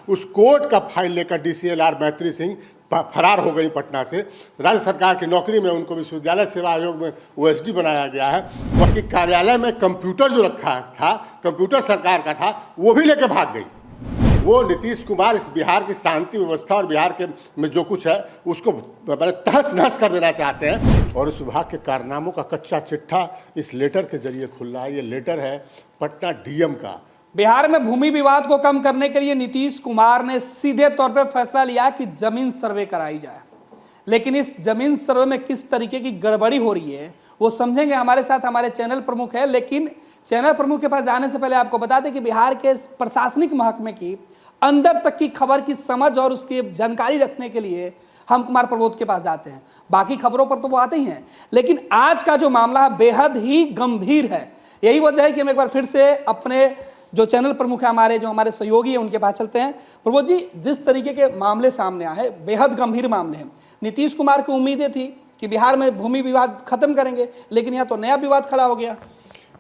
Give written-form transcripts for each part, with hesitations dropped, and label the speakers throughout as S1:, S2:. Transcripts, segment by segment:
S1: उस कोर्ट का फाइल लेकर डीसीएलआर मैत्री सिंह फरार हो गई पटना से। राज्य सरकार की नौकरी में उनको विश्वविद्यालय सेवा आयोग में ओएसडी बनाया गया है। उनके कार्यालय में कंप्यूटर जो रखा था, कंप्यूटर सरकार का था, वो भी लेकर भाग गई। वो नीतीश कुमार इस बिहार की शांति व्यवस्था और बिहार के में जो कुछ है उसको तहस नहस कर देना चाहते हैं। और उस विभाग के कारनामों का कच्चा चिट्ठा इस लेटर के जरिए खुल रहा है। ये लेटर है पटना डीएम का।
S2: बिहार में भूमि विवाद को कम करने के लिए नीतीश कुमार ने सीधे तौर पर फैसला लिया कि जमीन सर्वे कराई जाए, लेकिन इस जमीन सर्वे में किस तरीके की गड़बड़ी हो रही है वो समझेंगे। हमारे साथ हमारे चैनल प्रमुख है, लेकिन चैनल प्रमुख के पास जाने से पहले आपको बता दें कि बिहार के प्रशासनिक महकमे की अंदर तक की खबर की समझ और उसकी जानकारी रखने के लिए हम कुमार प्रबोध के पास जाते हैं। बाकी खबरों पर तो वो आते ही हैं, लेकिन आज का जो मामला है बेहद ही गंभीर है। यही वजह है कि हम एक बार फिर से अपने जो चैनल प्रमुख है, जो हमारे सहयोगी हैं, उनके पास चलते हैं। प्रबोध जी, जिस तरीके के मामले सामने आए बेहद गंभीर मामले हैं। नीतीश कुमार की उम्मीदें थी कि बिहार में भूमि विवाद खत्म करेंगे, लेकिन यहाँ तो नया विवाद खड़ा हो गया।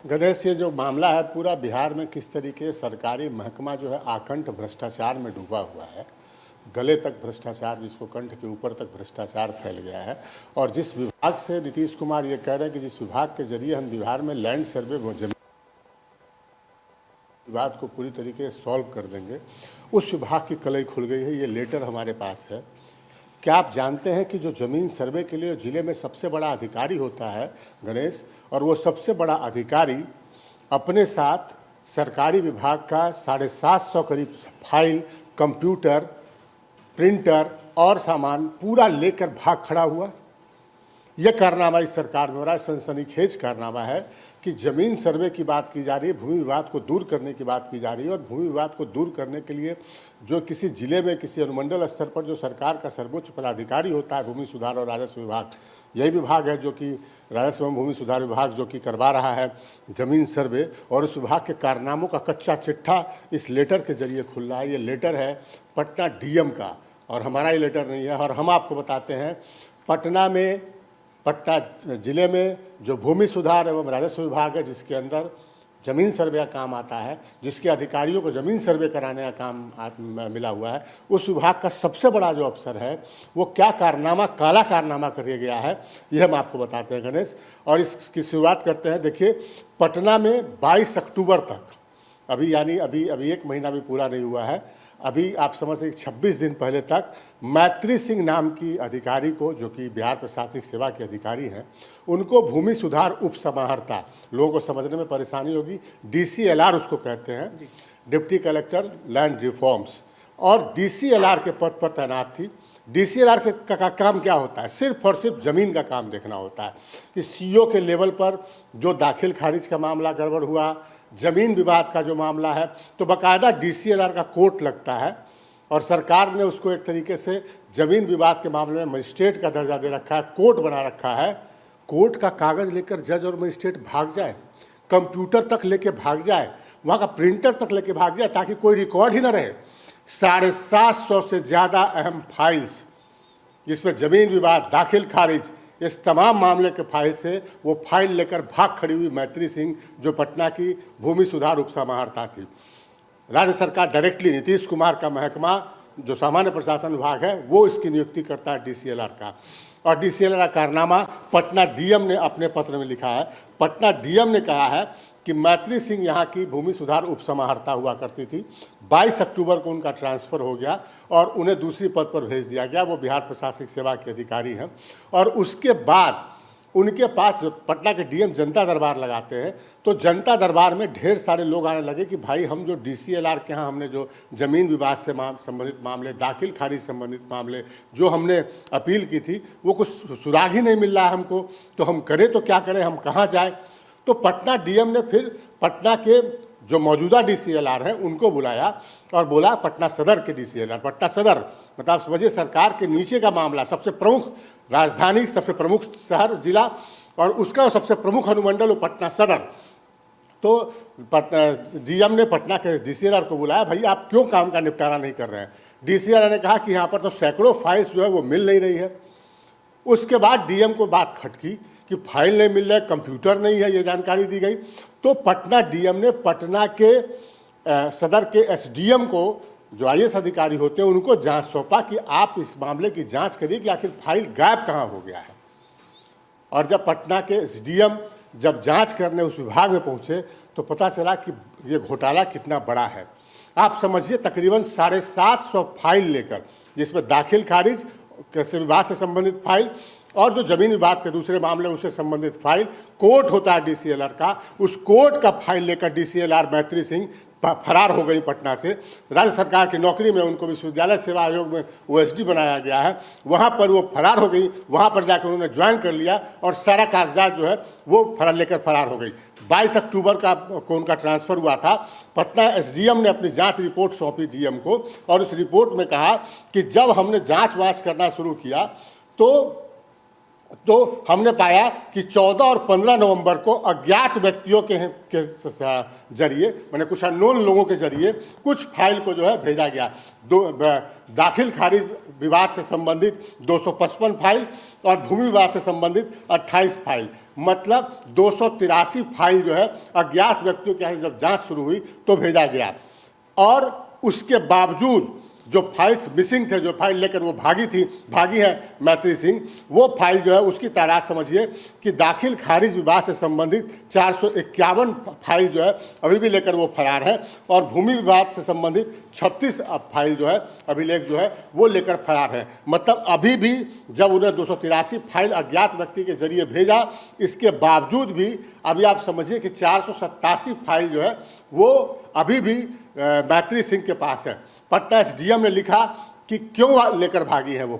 S1: गणेश, ये जो मामला है पूरा बिहार में किस तरीके सरकारी महकमा जो है आकंठ भ्रष्टाचार में डूबा हुआ है। गले तक भ्रष्टाचार, जिसको कंठ के ऊपर तक भ्रष्टाचार फैल गया है। और जिस विभाग से नीतीश कुमार ये कह रहे हैं कि जिस विभाग के जरिए हम बिहार में लैंड सर्वे विवाद को पूरी तरीके से सॉल्व कर देंगे, उस विभाग की कलई खुल गई है। ये लेटर हमारे पास है। क्या आप जानते हैं कि जो ज़मीन सर्वे के लिए ज़िले में सबसे बड़ा अधिकारी होता है गणेश, और वो सबसे बड़ा अधिकारी अपने साथ सरकारी विभाग का 750 करीब फाइल, कंप्यूटर, प्रिंटर और सामान पूरा लेकर भाग खड़ा हुआ। यह कारनामा इस सरकार में हो रहा है। सनसनीखेज कारनामा है कि ज़मीन सर्वे की बात की जा रही है, भूमि विवाद को दूर करने की बात की जा रही है। और भूमि विवाद को दूर करने के लिए जो किसी जिले में किसी अनुमंडल स्तर पर जो सरकार का सर्वोच्च पदाधिकारी होता है, भूमि सुधार और राजस्व विभाग, यही विभाग है जो कि राजस्व एवं भूमि सुधार विभाग जो कि करवा रहा है ज़मीन सर्वे। और उस विभाग के कारनामों का कच्चा चिट्ठा इस लेटर के जरिए खुल रहा है। ये लेटर है पटना डीएम का, और हमारा ये लेटर नहीं है। और हम आपको बताते हैं पटना जिले में जो भूमि सुधार एवं राजस्व विभाग है, जिसके अंदर ज़मीन सर्वे का काम आता है, जिसके अधिकारियों को ज़मीन सर्वे कराने का काम मिला हुआ है, उस विभाग का सबसे बड़ा जो अफसर है वो क्या कारनामा, काला कारनामा कर गया है, ये हम आपको बताते हैं गणेश। और इसकी शुरुआत करते हैं। देखिए, पटना में 22 अक्टूबर तक, अभी यानी अभी 1 महीना भी पूरा नहीं हुआ है, अभी आप समझ सकते 26 दिन पहले तक मैत्री सिंह नाम की अधिकारी को, जो कि बिहार प्रशासनिक सेवा के अधिकारी हैं, उनको भूमि सुधार उप समाहर्ता, लोगों को समझने में परेशानी होगी, डीसीएलआर उसको कहते हैं, डिप्टी कलेक्टर लैंड रिफॉर्म्स, और डीसीएलआर के पद पर तैनात थी। डीसीएलआर का काम क्या होता है? सिर्फ और सिर्फ ज़मीन का काम देखना होता है कि सीओ के लेवल पर जो दाखिल खारिज का मामला गड़बड़ हुआ, ज़मीन विवाद का जो मामला है, तो बाकायदा डीसीएलआर का कोर्ट लगता है। और सरकार ने उसको एक तरीके से ज़मीन विवाद के मामले में मजिस्ट्रेट का दर्जा दे रखा है, कोर्ट बना रखा है। कोर्ट का कागज़ लेकर जज और मजिस्ट्रेट भाग जाए, कंप्यूटर तक लेके भाग जाए, वहाँ का प्रिंटर तक लेके भाग जाए, ताकि कोई रिकॉर्ड ही ना रहे। 750 से ज़्यादा अहम फाइल्स, जिसमें ज़मीन विवाद, दाखिल खारिज, इस तमाम मामले के फाइल से वो फाइल लेकर भाग खड़ी हुई मैत्री सिंह, जो पटना की भूमि सुधार उप समाहर्ता थी। राज्य सरकार डायरेक्टली, नीतीश कुमार का महकमा जो सामान्य प्रशासन विभाग है, वो इसकी नियुक्ति करता है डीसीएलआर का। और डीसीएलआर का कारनामा पटना डीएम ने अपने पत्र में लिखा है। पटना डीएम ने कहा है कि मैत्री सिंह यहाँ की भूमि सुधार उप समाहर्ता हुआ करती थी। 22 अक्टूबर को उनका ट्रांसफ़र हो गया और उन्हें दूसरी पद पर भेज दिया गया। वो बिहार प्रशासनिक सेवा के अधिकारी हैं। और उसके बाद उनके पास पटना के डीएम जनता दरबार लगाते हैं, तो जनता दरबार में ढेर सारे लोग आने लगे कि भाई, हम जो डीसीएलआर के यहाँ हमने जो ज़मीन विवाद से संबंधित मामले, दाखिल खारिज संबंधित मामले जो हमने अपील की थी, वो कुछ सुराग ही नहीं मिल रहा है हमको, तो हम करें तो क्या करें, हम कहाँ जाएं। तो पटना डीएम ने फिर पटना के जो मौजूदा डीसीएलआर हैं उनको बुलाया और बोला, पटना सदर के डीसीएलआर, पटना सदर मतलब समझिए सरकार के नीचे का मामला, सबसे प्रमुख राजधानी, सबसे प्रमुख शहर जिला और उसका सबसे प्रमुख अनुमंडल वो पटना सदर। तो डीएम ने पटना के डीसीएलआर को बुलाया, भाई आप क्यों काम का निपटारा नहीं कर रहे हैं। डीसीएलआर ने कहा कि यहाँ पर तो सैकड़ों फाइल्स जो है वो मिल नहीं रही है। उसके बाद डीएम को बात खटकी कि फाइल नहीं मिल रहा है, कंप्यूटर नहीं है, ये जानकारी दी गई। तो पटना डीएम ने पटना के सदर के एसडीएम को जो IAS अधिकारी होते हैं उनको जांच सौंपा कि आप इस मामले की जांच करिए कि आखिर फाइल गायब कहाँ हो गया है। और जब पटना के SDM जब जांच करने उस विभाग में पहुंचे तो पता चला कि ये घोटाला कितना बड़ा है। आप समझिए तकरीबन 750 फाइल लेकर, जिसमें दाखिल खारिज कृषि विभाग से संबंधित फाइल और जो जमीन विभाग के दूसरे मामले उससे संबंधित फाइल, कोर्ट होता है DCLR का, उस कोर्ट का फाइल लेकर DCLR मैत्री सिंह फरार हो गई पटना से। राज्य सरकार की नौकरी में उनको विश्वविद्यालय सेवा आयोग में OSD बनाया गया है, वहाँ पर वो फरार हो गई। वहाँ पर जाकर उन्होंने ज्वाइन कर लिया और सारा कागजात जो है वो लेकर फरार हो गई। 22 अक्टूबर को उनका ट्रांसफ़र हुआ था। पटना SDM ने अपनी जांच रिपोर्ट सौंपी DM को और इस रिपोर्ट में कहा कि जब हमने जांच वाँच करना शुरू किया तो हमने पाया कि 14 और 15 नवंबर को अज्ञात व्यक्तियों के जरिए, मैंने कुछ अननोन लोगों के जरिए कुछ फाइल को जो है भेजा गया। दाखिल खारिज विवाद से संबंधित 255 फाइल और भूमि विवाद से संबंधित 28 फाइल, मतलब 283 फाइल जो है अज्ञात व्यक्तियों के यहाँ जब जांच शुरू हुई तो भेजा गया। और उसके बावजूद जो फाइल्स मिसिंग थे, जो फाइल लेकर वो भागी है मैत्री सिंह, वो फाइल जो है उसकी तादाद समझिए कि दाखिल खारिज विवाद से संबंधित 451 फाइल जो है अभी भी लेकर वो फरार है और भूमि विवाद से संबंधित 36 फाइल जो है अभिलेख जो है वो लेकर फरार है। मतलब अभी भी जब उन्हें 283 फाइल अज्ञात व्यक्ति के जरिए भेजा, इसके बावजूद भी अभी आप समझिए कि 487 फाइल जो है वो अभी भी मैत्री सिंह के पास है। पटना SDM ने लिखा कि क्यों लेकर भागी है वो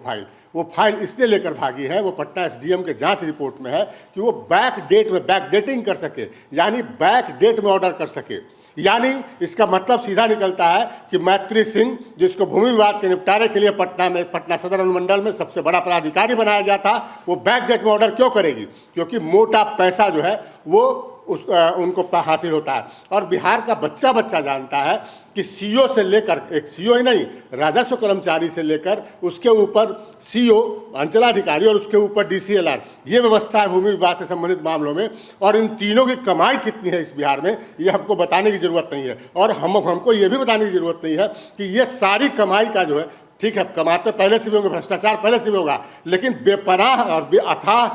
S1: फाइल इसलिए लेकर भागी है, वो पटना SDM के जांच रिपोर्ट में है कि वो बैकडेटिंग कर सके, यानी बैक डेट में ऑर्डर कर सके। यानी इसका मतलब सीधा निकलता है कि मैत्री सिंह, जिसको भूमि विवाद के निपटारे के लिए पटना सदर अनुमंडल में सबसे बड़ा पदाधिकारी बनाया गया था, वो बैक डेट में ऑर्डर क्यों करेगी? क्योंकि मोटा पैसा जो है वो उनको हासिल होता है। और बिहार का बच्चा जानता है कि CO से लेकर, एक CO ही नहीं, राजस्व कर्मचारी से लेकर उसके ऊपर CO अंचलाधिकारी और उसके ऊपर DCLR, ये व्यवस्था है भूमि विवाद से संबंधित मामलों में। और इन तीनों की कमाई कितनी है इस बिहार में, ये हमको बताने की जरूरत नहीं है। और हमको ये भी बताने की जरूरत नहीं है कि ये सारी कमाई का जो है, ठीक है कमाते पहले से भी होंगे, भ्रष्टाचार पहले से भी होगा, लेकिन बेपनाह और बेअथाह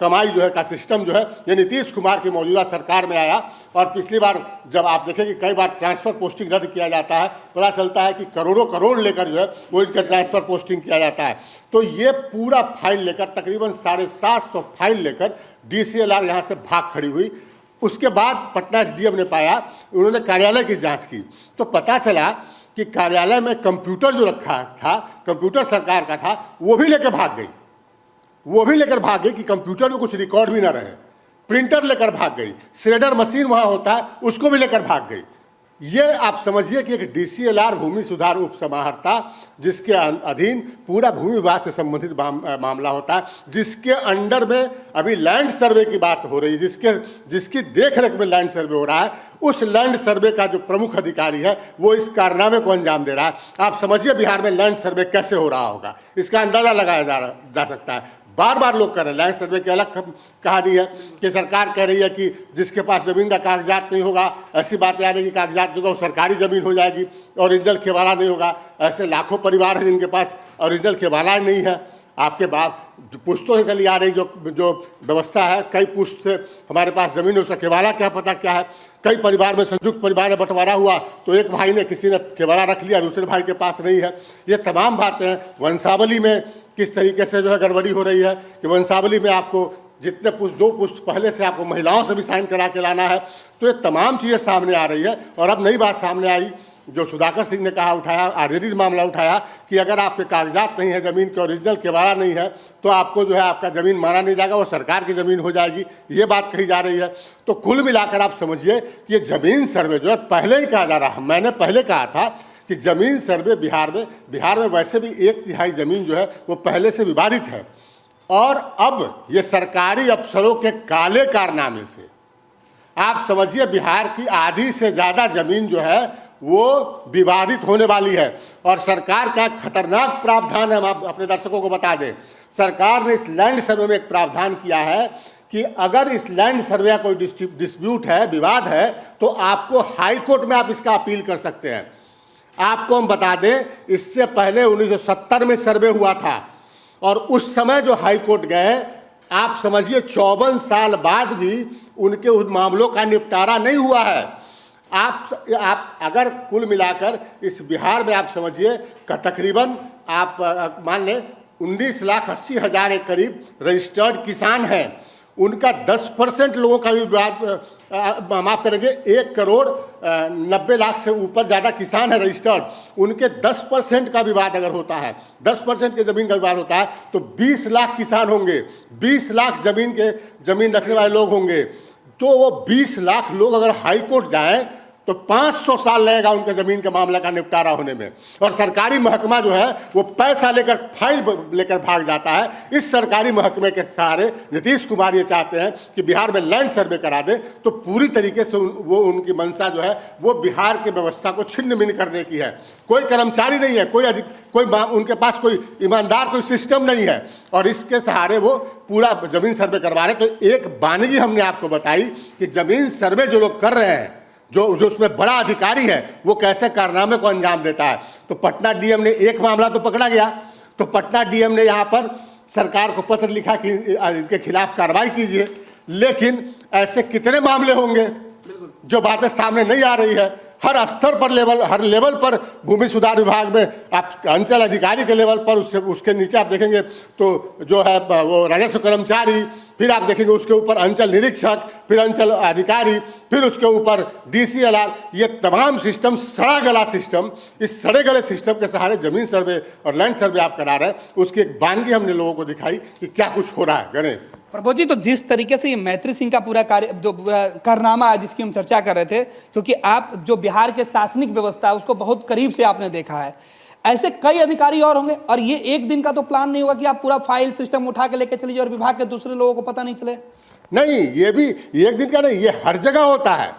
S1: कमाई जो है का सिस्टम जो है ये नीतीश कुमार की मौजूदा सरकार में आया। और पिछली बार जब आप देखें कि कई बार ट्रांसफ़र पोस्टिंग रद्द किया जाता है, पता चलता है कि करोड़ लेकर जो है वो इनका ट्रांसफ़र पोस्टिंग किया जाता है। तो ये पूरा फाइल लेकर तकरीबन 750 फाइल लेकर DCLR यहाँ से भाग खड़ी हुई। उसके बाद पटना SDM ने पाया, उन्होंने कार्यालय की जाँच की तो पता चला कि कार्यालय में कंप्यूटर जो रखा था, कंप्यूटर सरकार का था, वो भी लेकर भाग गई कि कंप्यूटर में कुछ रिकॉर्ड भी ना रहे। प्रिंटर लेकर भाग गई, श्रेडर मशीन वहाँ होता है उसको भी लेकर भाग गई। ये आप समझिए कि एक DCLR भूमि सुधार उप समाहर्ता, जिसके अधीन पूरा भूमि विवाद से संबंधित मामला होता है, जिसके अंडर में अभी लैंड सर्वे की बात हो रही है, जिसकी देखरेख में लैंड सर्वे हो रहा है, उस लैंड सर्वे का जो प्रमुख अधिकारी है वो इस कारनामे को अंजाम दे रहा है। आप समझिए बिहार में लैंड सर्वे कैसे हो रहा होगा, इसका अंदाजा लगाया जा सकता है। बार लोग कर रहे हैं। लैंड सर्वे की अलग कहानी है कि सरकार कह रही है कि जिसके पास ज़मीन का कागजात नहीं होगा, ऐसी बातें आ रही है कि कागजात नहीं होगा वो सरकारी ज़मीन हो जाएगी, ओरिजिनल खेवाला नहीं होगा। ऐसे लाखों परिवार हैं जिनके पास ओरिजिनल खेवाला नहीं है। आपके बाद पुश्तों से चली आ रही जो व्यवस्था है, कई पुश्त से हमारे पास ज़मीन है, उसका खेवाला क्या पता क्या है। कई परिवार में संयुक्त परिवार में बंटवारा हुआ तो एक भाई ने किसी ने खेवाला रख लिया, दूसरे भाई के पास नहीं है। ये तमाम बातें वंशावली में किस तरीके से जो है गड़बड़ी हो रही है कि वंशावली में आपको जितने पुश्त, 2 पुश्त पहले से आपको महिलाओं से भी साइन करा के लाना है। तो ये तमाम चीज़ें सामने आ रही है। और अब नई बात सामने आई जो सुधाकर सिंह ने कहा, उठाया, RJD मामला उठाया कि अगर आपके कागजात नहीं है, ज़मीन के ओरिजिनल केवाड़ा नहीं है, तो आपको जो है आपका ज़मीन माना नहीं जाएगा, वो सरकार की ज़मीन हो जाएगी, ये बात कही जा रही है। तो कुल मिलाकर आप समझिए कि ये ज़मीन सर्वे जो है पहले ही कहा जा रहा है। मैंने पहले कहा था कि ज़मीन सर्वे बिहार में वैसे भी 1/3 ज़मीन जो है वो पहले से विवादित है। और अब ये सरकारी अफसरों के काले कारनामे से आप समझिए बिहार की आधी से ज़्यादा ज़मीन जो है वो विवादित होने वाली है। और सरकार का खतरनाक प्रावधान है, हम अपने दर्शकों को बता दें, सरकार ने इस लैंड सर्वे में एक प्रावधान किया है कि अगर इस लैंड सर्वे का कोई डिस्प्यूट है, विवाद है, तो आपको हाई कोर्ट में आप इसका अपील कर सकते हैं। आपको हम बता दें, इससे पहले 1970 में सर्वे हुआ था और उस समय जो हाई कोर्ट गए, आप समझिए 54 साल बाद भी उनके उन मामलों का निपटारा नहीं हुआ है। आप अगर कुल मिलाकर इस बिहार में आप समझिए कि तकरीबन आप मान लें 19,80,000 के करीब रजिस्टर्ड किसान हैं, उनका 10% लोगों का भी विवाद, माफ करेंगे, 1,90,00,000 से ऊपर ज़्यादा किसान है रजिस्टर्ड, उनके 10% का विवाद अगर होता है, 10% के ज़मीन का विवाद होता है तो 20 लाख किसान होंगे, 20 लाख ज़मीन रखने वाले लोग होंगे। तो वो 20 लाख लोग अगर हाई कोर्ट जाएं तो 500 साल लगेगा उनके ज़मीन के मामले का निपटारा होने में, और सरकारी महकमा जो है वो पैसा लेकर, फाइल लेकर भाग जाता है। इस सरकारी महकमे के सहारे नीतीश कुमार ये चाहते हैं कि बिहार में लैंड सर्वे करा दे, तो पूरी तरीके से वो उनकी मंशा जो है वो बिहार की व्यवस्था को छिन्न भिन्न करने की है। कोई कर्मचारी नहीं है, कोई उनके पास कोई ईमानदार कोई सिस्टम नहीं है, और इसके सहारे वो पूरा ज़मीन सर्वे करवा रहे। तो एक वानगी हमने आपको बताई कि ज़मीन सर्वे जो लोग कर रहे हैं, जो उसमें बड़ा अधिकारी है, वो कैसे कारनामे को अंजाम देता है। तो पटना डीएम ने एक मामला तो पकड़ा गया, तो पटना डीएम ने यहाँ पर सरकार को पत्र लिखा कि इनके खिलाफ कार्रवाई कीजिए, लेकिन ऐसे कितने मामले होंगे जो बातें सामने नहीं आ रही है। हर स्तर पर हर लेवल पर भूमि सुधार विभाग में आप अंचल अधिकारी के लेवल पर, उसके नीचे आप देखेंगे तो जो है वो राजस्व कर्मचारी, फिर आप देखेंगे उसके ऊपर अंचल निरीक्षक, फिर अंचल अधिकारी, फिर उसके ऊपर डीसीएलआर, ये तमाम सिस्टम सड़ा गला सिस्टम, इस सड़े गले सिस्टम के सहारे ज़मीन सर्वे और लैंड सर्वे आप करा रहे हैं। उसकी एक वानगी हमने लोगों को दिखाई कि क्या कुछ हो रहा है। गणेश
S2: प्रभु जी, तो जिस तरीके से ये मैत्री सिंह का पूरा कार्य जो कारनामा है जिसकी हम चर्चा कर रहे थे, क्योंकि आप जो बिहार के शासनिक व्यवस्था है उसको बहुत करीब से आपने देखा है, ऐसे कई अधिकारी और होंगे, और ये एक दिन का तो प्लान नहीं होगा कि आप पूरा फाइल सिस्टम उठा के लेके चलिए और विभाग के दूसरे लोगों को पता नहीं चले।
S1: नहीं, ये भी एक दिन का नहीं, ये हर जगह होता है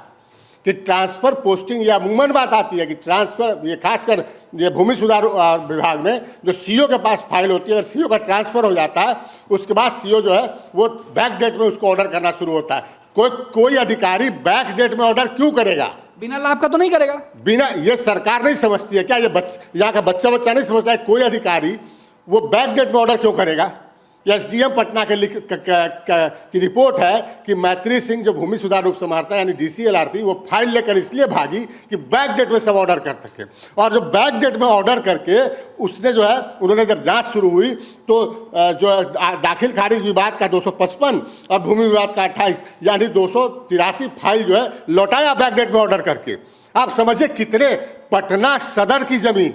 S1: कि ट्रांसफर पोस्टिंग, या अमूमन बात आती है कि ट्रांसफर, ये खासकर ये भूमि सुधार विभाग में जो सीओ के पास फाइल होती है, अगर सीओ का ट्रांसफर हो जाता है उसके बाद सीओ जो है वो बैक डेट में उसको ऑर्डर करना शुरू होता है। कोई अधिकारी बैक डेट में ऑर्डर क्यों करेगा?
S2: बिना लाभ का तो नहीं करेगा।
S1: बिना, ये सरकार नहीं समझती है क्या? ये यहाँ का बच्चा नहीं समझता है कोई अधिकारी वो बैक डेट में ऑर्डर क्यों करेगा? एसडीएम पटना की रिपोर्ट है कि मैत्री सिंह जो भूमि सुधार उप समाहर्ता यानी डीसीएलआर थी, वो फाइल लेकर इसलिए भागी कि बैक डेट में सब ऑर्डर कर सके, और जो बैक डेट में ऑर्डर करके उसने जो है, उन्होंने जब जांच शुरू हुई तो जो दाखिल खारिज विवाद का 255 और भूमि विवाद का 28 यानी 283 फाइल जो है लौटाया बैक डेट में ऑर्डर करके। आप समझिए कितने, पटना सदर की जमीन,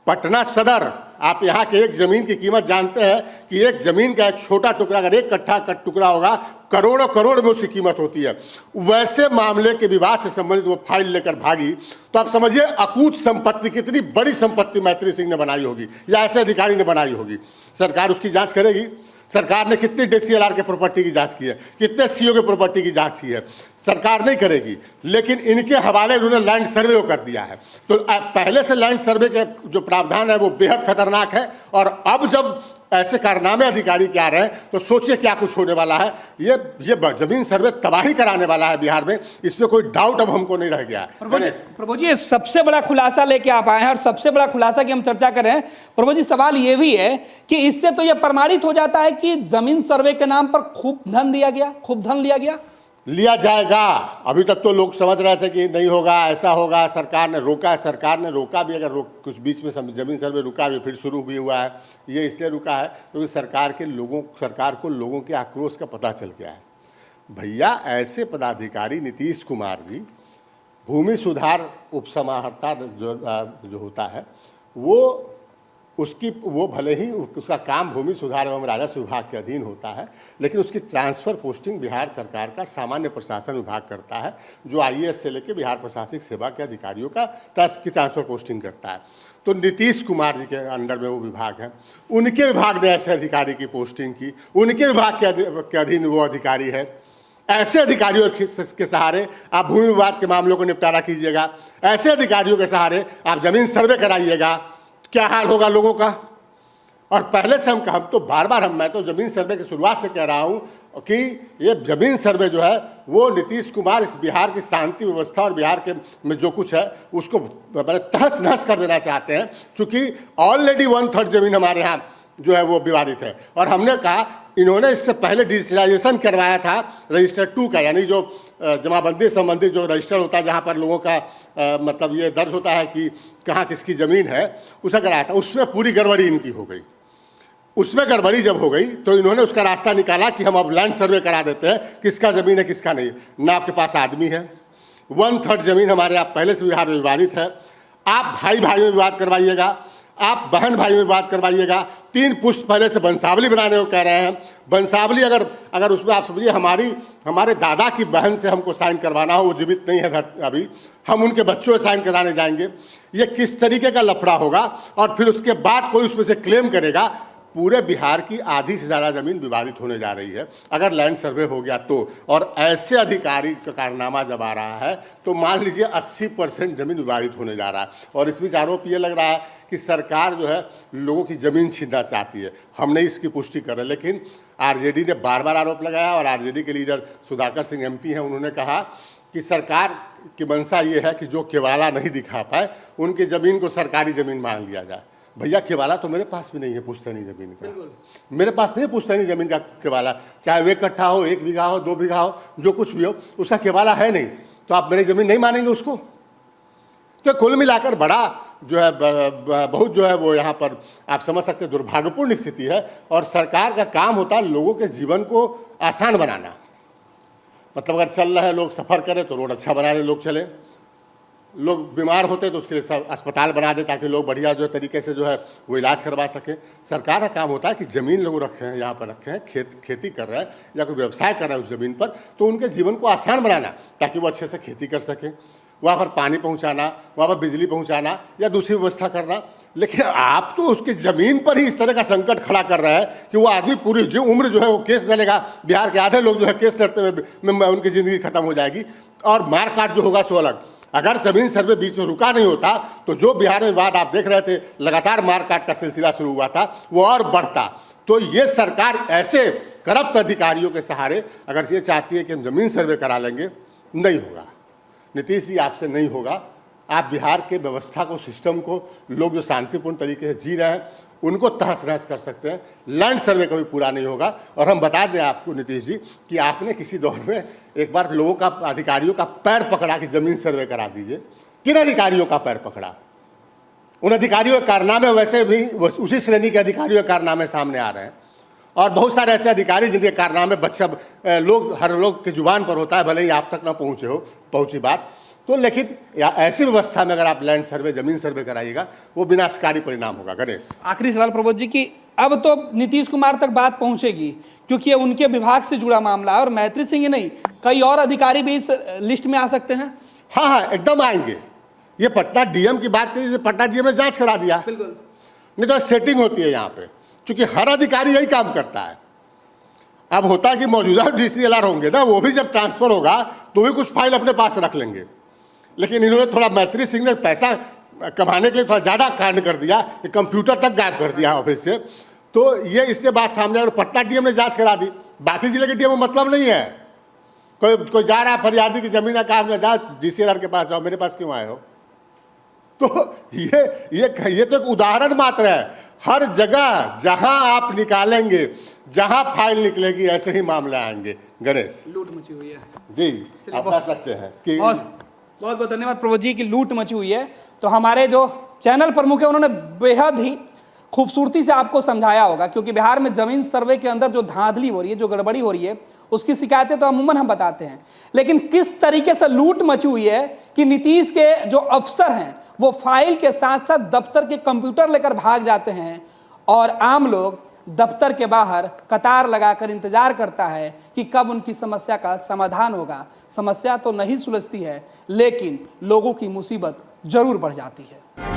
S1: पटना सदर, आप यहाँ के एक जमीन की कीमत जानते हैं कि एक जमीन का एक छोटा टुकड़ा, अगर एक कट्ठा का टुकड़ा होगा, करोड़ों करोड़ में उसकी कीमत होती है। वैसे मामले के विवाद से संबंधित वो फाइल लेकर भागी, तो आप समझिए अकूत संपत्ति, कितनी बड़ी संपत्ति मैत्री सिंह ने बनाई होगी या ऐसे अधिकारी ने बनाई होगी। सरकार उसकी जांच करेगी। सरकार ने कितनी डीसीएलआर के प्रॉपर्टी की जांच की है, कितने सीओ के प्रॉपर्टी की जांच की है, सरकार नहीं करेगी, लेकिन इनके हवाले उन्होंने लैंड सर्वे कर दिया है। तो पहले से लैंड सर्वे के जो प्रावधान है वो बेहद खतरनाक है, और अब जब ऐसे कारनामे अधिकारी के आ रहे हैं तो सोचिए क्या कुछ होने वाला है। ये जमीन सर्वे तबाही कराने वाला है बिहार में, इसमें कोई डाउट अब हमको नहीं रह गया है।
S2: प्रभु जी, सबसे बड़ा खुलासा लेके आप आए हैं, और सबसे बड़ा खुलासा की हम चर्चा कर रहे हैं। प्रभु जी, सवाल ये भी है कि इससे तो ये प्रमाणित हो जाता है कि जमीन सर्वे के नाम पर खूब धन दिया गया, खूब धन लिया जाएगा। अभी तक तो लोग समझ रहे थे कि नहीं होगा, ऐसा होगा, सरकार ने रोका भी, अगर कुछ बीच में जमीन सर्वे रुका भी, फिर शुरू भी हुआ है। ये इसलिए रुका है क्योंकि सरकार को लोगों के आक्रोश का पता चल गया है। भैया, ऐसे पदाधिकारी, नीतीश कुमार जी, भूमि सुधार उपसमाहर्ता जो होता है वो भले ही उसका काम भूमि सुधार एवं राजस्व विभाग के अधीन होता है, लेकिन उसकी ट्रांसफ़र पोस्टिंग बिहार सरकार का सामान्य प्रशासन विभाग करता है, जो आईएएस से लेकर बिहार प्रशासनिक सेवा के अधिकारियों की ट्रांसफ़र पोस्टिंग करता है। तो नीतीश कुमार जी के अंडर में वो विभाग है, उनके विभाग ने ऐसे अधिकारी की पोस्टिंग की, उनके विभाग के अधीन वो अधिकारी है। ऐसे अधिकारियों के सहारे आप भूमि विवाद के मामलों को निपटारा कीजिएगा, ऐसे अधिकारियों के सहारे आप जमीन सर्वे कराइएगा, क्या हाल होगा लोगों का। और पहले से हम तो बार बार मैं तो जमीन सर्वे की शुरुआत से कह रहा हूँ,
S1: कि ये जमीन सर्वे जो है वो नीतीश कुमार इस बिहार की शांति व्यवस्था और बिहार के में जो कुछ है उसको तहस नहस कर देना चाहते हैं, क्योंकि ऑलरेडी 1/3 जमीन हमारे यहाँ जो है वो विवादित है। और हमने कहा इन्होंने इससे पहले डिजिटलाइजेशन करवाया था रजिस्टर 2 का, यानी जो जमाबंदी संबंधी जो रजिस्टर होता है जहाँ पर लोगों का मतलब ये दर्ज होता है कि कहाँ किसकी ज़मीन है, उसे कराया था। उसमें पूरी गड़बड़ी इनकी हो गई। उसमें गड़बड़ी जब हो गई तो इन्होंने उसका रास्ता निकाला कि हम अब लैंड सर्वे करा देते हैं, किसका ज़मीन है किसका नहीं। ना आपके पास आदमी है, 1/3 ज़मीन हमारे यहाँ पहले से बिहार में विवादित है। आप भाई भाई में विवाद करवाइएगा, आप बहन भाई में बात करवाइएगा। 3 पुश्त पहले से वंशावली बनाने को कह रहे हैं। वंशावली अगर उसमें आप समझिए हमारे दादा की बहन से हमको साइन करवाना हो, वो जीवित नहीं है अभी, हम उनके बच्चों से साइन कराने जाएंगे। ये किस तरीके का लफड़ा होगा। और फिर उसके बाद कोई उसमें से क्लेम करेगा। पूरे बिहार की आधी से ज़्यादा ज़मीन विवादित होने जा रही है अगर लैंड सर्वे हो गया तो। और ऐसे अधिकारी का कारनामा जब आ रहा है तो मान लीजिए 80% ज़मीन विवादित होने जा रहा है। और इस बीच आरोप ये लग रहा है कि सरकार जो है लोगों की ज़मीन छीनना चाहती है। हम नहीं इसकी पुष्टि कर रहे, लेकिन आरजेडी ने बार बार आरोप लगाया। और आरजेडी के लीडर सुधाकर सिंह एमपी हैं, उन्होंने कहा कि सरकार की मंशा ये है कि जो केवाला नहीं दिखा पाए उनकी ज़मीन को सरकारी ज़मीन मान लिया जाए। भैया केवाला तो मेरे पास भी नहीं है पुश्तैनी ज़मीन का, मेरे पास नहीं है पुश्तैनी ज़मीन का केवाला। चाहे वे कट्ठा हो, 1 बीघा हो, 2 बीघा हो, जो कुछ भी हो, उसका केवाला है नहीं। तो आप मेरी ज़मीन नहीं मानेंगे उसको। तो कुल मिलाकर बड़ा जो है बहुत जो है वो यहाँ पर आप समझ सकते हैं दुर्भाग्यपूर्ण स्थिति है। और सरकार का काम होता है लोगों के जीवन को आसान बनाना। मतलब अगर चल रहे लोग सफ़र करें तो रोड अच्छा बना दे, लोग चले। लोग बीमार होते तो उसके लिए सब अस्पताल बना दे ताकि लोग बढ़िया जो तरीके से जो है वो इलाज करवा सकें। सरकार का काम होता है कि ज़मीन लोग रखे हैं, यहाँ पर रखे हैं, खेती कर रहे हैं या कोई व्यवसाय कर रहे हैं उस ज़मीन पर, तो उनके जीवन को आसान बनाना ताकि वो अच्छे से खेती कर सकें। वहाँ पर पानी पहुँचाना, वहाँ पर बिजली पहुँचाना या दूसरी व्यवस्था करना। लेकिन आप तो उसकी ज़मीन पर ही इस तरह का संकट खड़ा कर रहे हैं कि वो आदमी पूरी जो उम्र जो है वो केस लड़ेगा। बिहार के आधे लोग जो है केस लड़ते हुए उनकी ज़िंदगी खत्म हो जाएगी। और मारकाट जो होगा सो अलग। अगर ज़मीन सर्वे बीच में रुका नहीं होता तो जो बिहार में विवाद आप देख रहे थे, लगातार मारकाट का सिलसिला शुरू हुआ था, वो और बढ़ता। तो ये सरकार ऐसे करप्ट अधिकारियों के सहारे अगर ये चाहती है कि हम ज़मीन सर्वे करा लेंगे, नहीं होगा। नीतीश जी आपसे नहीं होगा। आप बिहार के व्यवस्था को, सिस्टम को, लोग जो शांतिपूर्ण तरीके से जी रहे हैं उनको तहस नहस कर सकते हैं। लैंड सर्वे कभी पूरा नहीं होगा। और हम बता दें आपको नीतीश जी कि आपने किसी दौर में एक बार लोगों का, अधिकारियों का पैर पकड़ा कि ज़मीन सर्वे करा दीजिए। किन अधिकारियों का पैर पकड़ा? उन अधिकारियों के कारनामे वैसे भी उसी श्रेणी के अधिकारियों के कारनामे सामने आ रहे हैं। और बहुत सारे ऐसे अधिकारी जिनके कारनामे हर लोग की जुबान पर होता है, भले ही आप तक ना पहुँची बात तो। लेकिन ऐसी व्यवस्था में अगर आप लैंड सर्वे, ज़मीन सर्वे कराइएगा, वो विनाशकारी परिणाम होगा। गणेश,
S2: आखिरी सवाल प्रबोध जी की अब तो नीतीश कुमार तक बात पहुंचेगी क्योंकि ये उनके विभाग से जुड़ा मामला है और मैत्री सिंह ही नहीं, कई और अधिकारी भी इस लिस्ट में आ सकते हैं।
S1: हाँ, एकदम आएंगे। ये पटना डीएम की बात करिए, पटना डीएम ने जांच करा दिया।
S2: बिल्कुल
S1: नहीं तो सेटिंग होती है यहाँ पे, क्योंकि हर अधिकारी यही काम करता है। अब होता है कि मौजूदा डीसीएलआर होंगे ना, वो भी जब ट्रांसफर होगा तो भी कुछ फाइल अपने पास रख लेंगे। लेकिन इन्होंने थोड़ा, मैत्री सिंह ने पैसा कमाने के लिए थोड़ा ज़्यादा कांड कर दिया, कंप्यूटर तक गायब कर दिया ऑफिस से। तो ये इससे बात सामने और पटना डीएम ने जांच करा दी। बाकी जिले के डीएम को मतलब नहीं है। कोई जा रहा है फरियादी की ज़मीन का में, जा डीसीएलआर के पास जाओ, मेरे पास क्यों आए हो? तो ये तो एक उदाहरण मात्र है। हर जगह जहां आप निकालेंगे, जहां फाइल निकलेगी, ऐसे ही मामले आएंगे। गणेश,
S2: लूट मची हुई है
S1: जी, आप कह सकते हैं कि
S2: बहुत बहुत धन्यवाद प्रबोध जी की लूट मची हुई है। तो हमारे जो चैनल प्रमुख है उन्होंने बेहद ही खूबसूरती से आपको समझाया होगा, क्योंकि बिहार में जमीन सर्वे के अंदर जो धांधली हो रही है, जो गड़बड़ी हो रही है, उसकी शिकायतें तो अमूमन हम बताते हैं, लेकिन किस तरीके से लूट मची हुई है कि नीतीश के जो अफसर हैं वो फाइल के साथ साथ दफ्तर के कंप्यूटर लेकर भाग जाते हैं और आम लोग दफ्तर के बाहर कतार लगाकर इंतजार करता है कि कब उनकी समस्या का समाधान होगा। समस्या तो नहीं सुलझती है, लेकिन लोगों की मुसीबत जरूर बढ़ जाती है।